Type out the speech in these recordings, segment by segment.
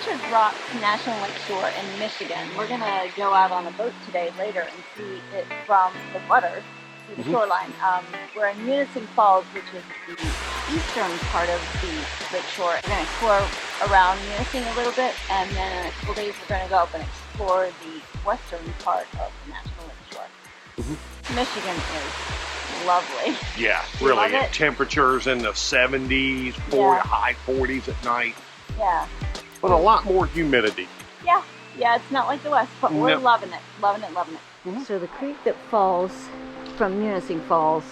Pictured Rocks National Lakeshore in Michigan. We're going to go out on a boat today later and see it from the water, see the shoreline. We're in Munising Falls, which is the eastern part of the lakeshore. We're going to explore around Munising a little bit, and then in a couple days we're going to go up and explore the western part of the National Lakeshore. Michigan is lovely. Yeah, You really. love it? Temperatures in the 70s, high 40s at night, Yeah. but a lot more humidity. Yeah, it's not like the West, but we're loving it. Loving it. So the creek that falls from Munising Falls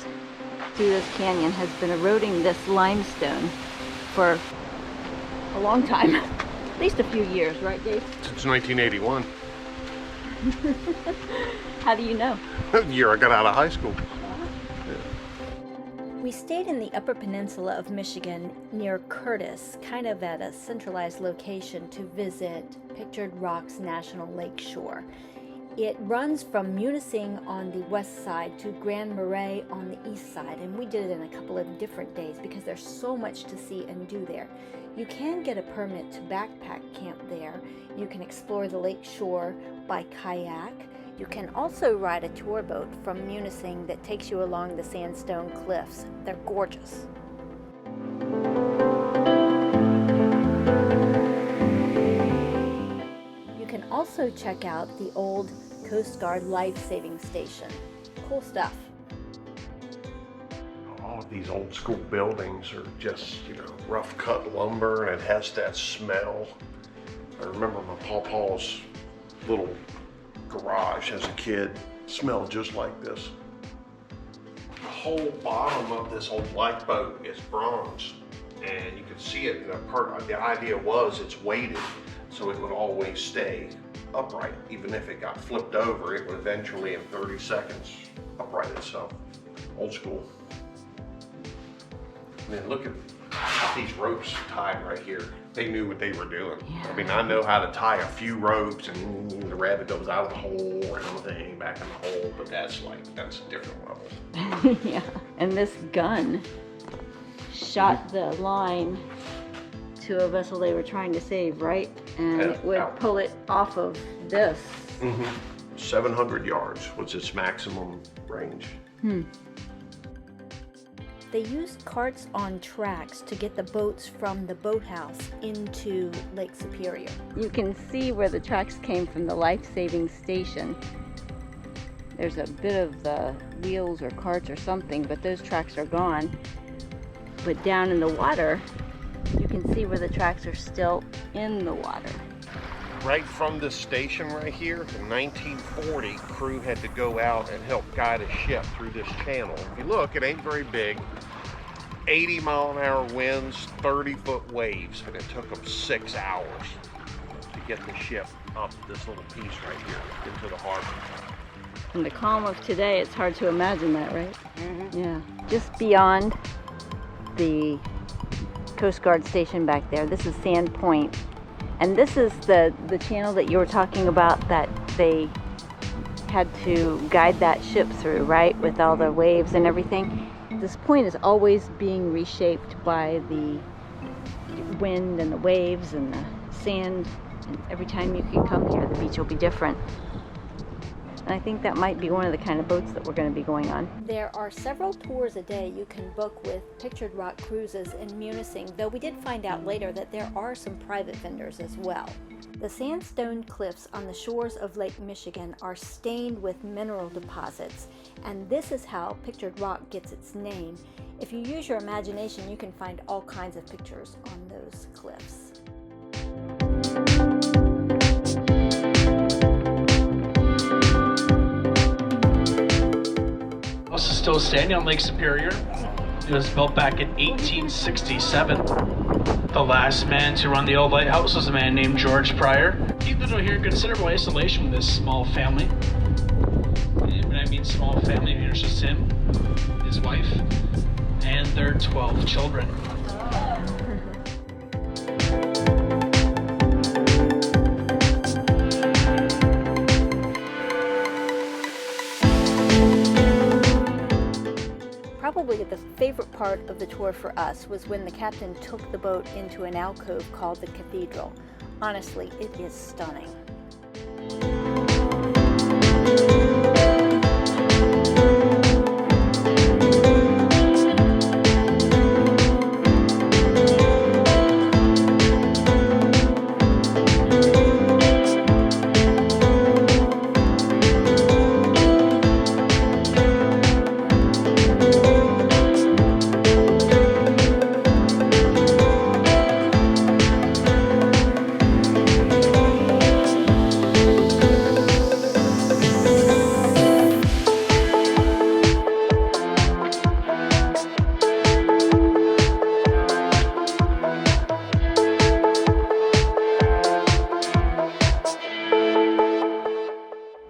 through this canyon has been eroding this limestone for a long time. At least a few years, right, Dave? Since 1981, How do you know? the year I got out of high school. We stayed in the Upper Peninsula of Michigan near Curtis, kind of at a centralized location to visit Pictured Rocks National Lakeshore. It runs from Munising on the west side to Grand Marais on the east side, and we did it in a couple of different days because there's so much to see and do there. You can get a permit to backpack camp there. You can explore the lake shore by kayak. You can also ride a tour boat from Munising that takes you along the sandstone cliffs. They're gorgeous. You can also check out the old Coast Guard life-saving station. Cool stuff. All of these old school buildings are just, rough cut lumber, and it has that smell. I remember my pawpaw's little garage as a kid smelled just like this. The whole bottom of this old lifeboat is bronze, and you can see it in the part. The idea was it's weighted so it would always stay upright. Even if it got flipped over, it would eventually in 30 seconds upright itself. Old school. I mean, look at these ropes tied right here. They knew what they were doing. I mean, I know how to tie a few ropes, and the rabbit goes out of the hole and everything back in the hole, but that's a different level. Yeah, and this gun shot the line to a vessel they were trying to save, right? And it would pull it off of this. 700 yards was its maximum range. They used carts on tracks to get the boats from the boathouse into Lake Superior. You can see where the tracks came from the life-saving station. There's a bit of the wheels or carts or something, but those tracks are gone. But down in the water, you can see where the tracks are still in the water. Right from this station right here, in 1940, crew had to go out and help guide a ship through this channel. If you look, it ain't very big. 80-mile-an-hour winds, 30-foot waves, and it took them 6 hours to get the ship up this little piece right here into the harbor. In the calm of today, it's hard to imagine that, right? Yeah. Just beyond the Coast Guard station back there, this is Sand Point. And this is the channel that you were talking about that they had to guide that ship through, right? With all the waves and everything. This point is always being reshaped by the wind and the waves and the sand. And every time you can come here, the beach will be different. And I think that might be one of the kind of boats that we're going to be going on. There are several tours a day you can book with Pictured Rock Cruises in Munising, though we did find out later that there are some private vendors as well. The sandstone cliffs on the shores of Lake Michigan are stained with mineral deposits, and this is how Pictured Rock gets its name. If you use your imagination, you can find all kinds of pictures on those cliffs. House is still standing on Lake Superior. It was built back in 1867. The last man to run the old lighthouse was a man named George Pryor. He lived out here in considerable isolation with his small family. And when I mean small family, it's just him, his wife, and their 12 children. Probably the favorite part of the tour for us was when the captain took the boat into an alcove called the Cathedral. Honestly, it is stunning.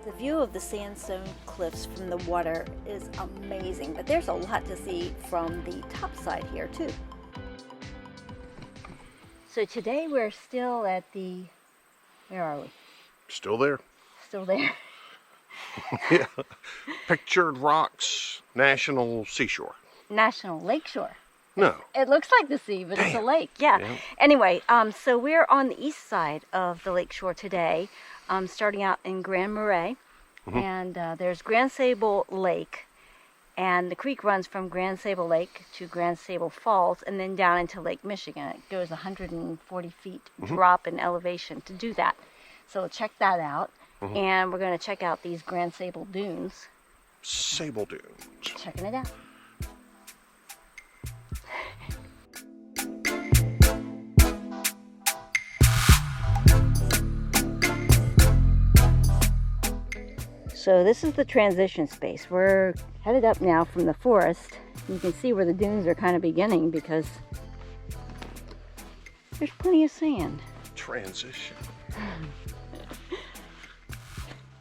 The view of the sandstone cliffs from the water is amazing, but there's a lot to see from the top side here too. So today we're still at the, where are we? Still there. Still there. Yeah. Pictured Rocks National Seashore. National Lakeshore. No. It looks like the sea, but it's a Damn. lake. Yeah. Yeah. Anyway, so we're on the east side of the lakeshore today, starting out in Grand Marais. And there's Grand Sable Lake, and the creek runs from Grand Sable Lake to Grand Sable Falls and then down into Lake Michigan. It goes 140 feet drop in elevation to do that. So we'll check that out. And we're going to check out these Grand Sable Dunes. Sable Dunes. Checking it out. So this is the transition space. We're headed up now from the forest. You can see where the dunes are kind of beginning because there's plenty of sand. Transition.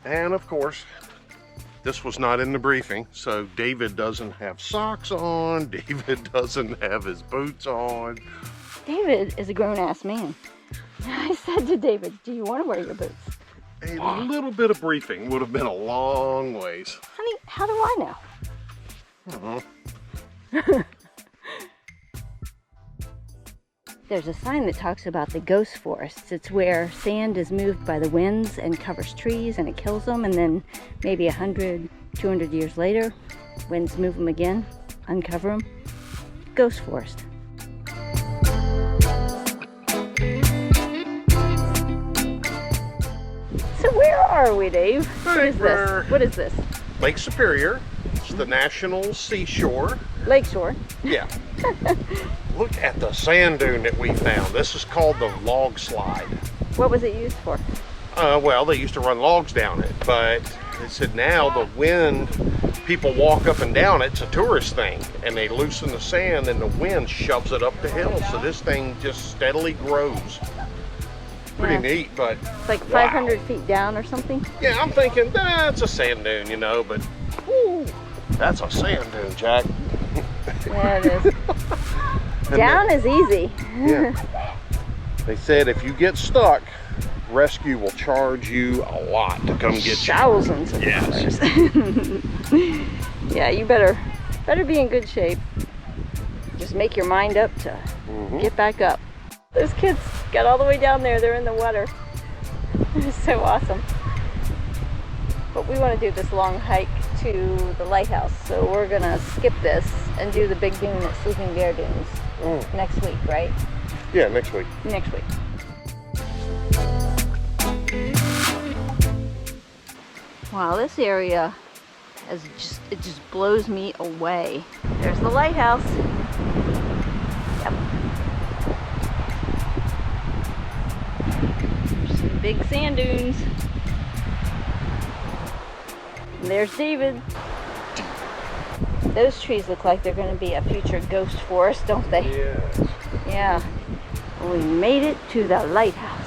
And of course, this was not in the briefing, so David doesn't have socks on, David doesn't have his boots on. David is a grown-ass man. I said to David, do you want to wear your boots? A little bit of briefing would have been a long ways. Honey, how do I know? There's a sign that talks about the ghost forests. It's where sand is moved by the winds and covers trees and it kills them, and then maybe 100, 200 years later, winds move them again, uncover them. Ghost forest. So where are we, Dave? What is this? What is this? Lake Superior. It's the National Seashore. Lakeshore. Yeah. Look at the sand dune that we found. This is called the log slide. What was it used for? Well, they used to run logs down it, but they said now the wind, people walk up and down it. It's a tourist thing, and they loosen the sand and the wind shoves it up the hill. So this thing just steadily grows. Pretty neat, but It's like 500 feet down or something? yeah, I'm thinking that's a sand dune, you know, but whew, that's a sand dune, Jack. Yeah, it is. Down is easy. Yeah. They said if you get stuck, rescue will charge you a lot to come get you. Thousands of Yes. dollars. Yeah, you better be in good shape. Just make your mind up to get back up. Those kids got all the way down there. They're in the water. It's so awesome. But we want to do this long hike to the lighthouse, so we're gonna skip this and do the big dune at Sleeping Bear Dunes next week, right? Yeah, next week. Next week. Wow, this area it just blows me away. There's the lighthouse. Yep. There's some big sand dunes. And there's David. Those trees look like they're going to be a future ghost forest, don't they? Yes. Yeah. We made it to the lighthouse.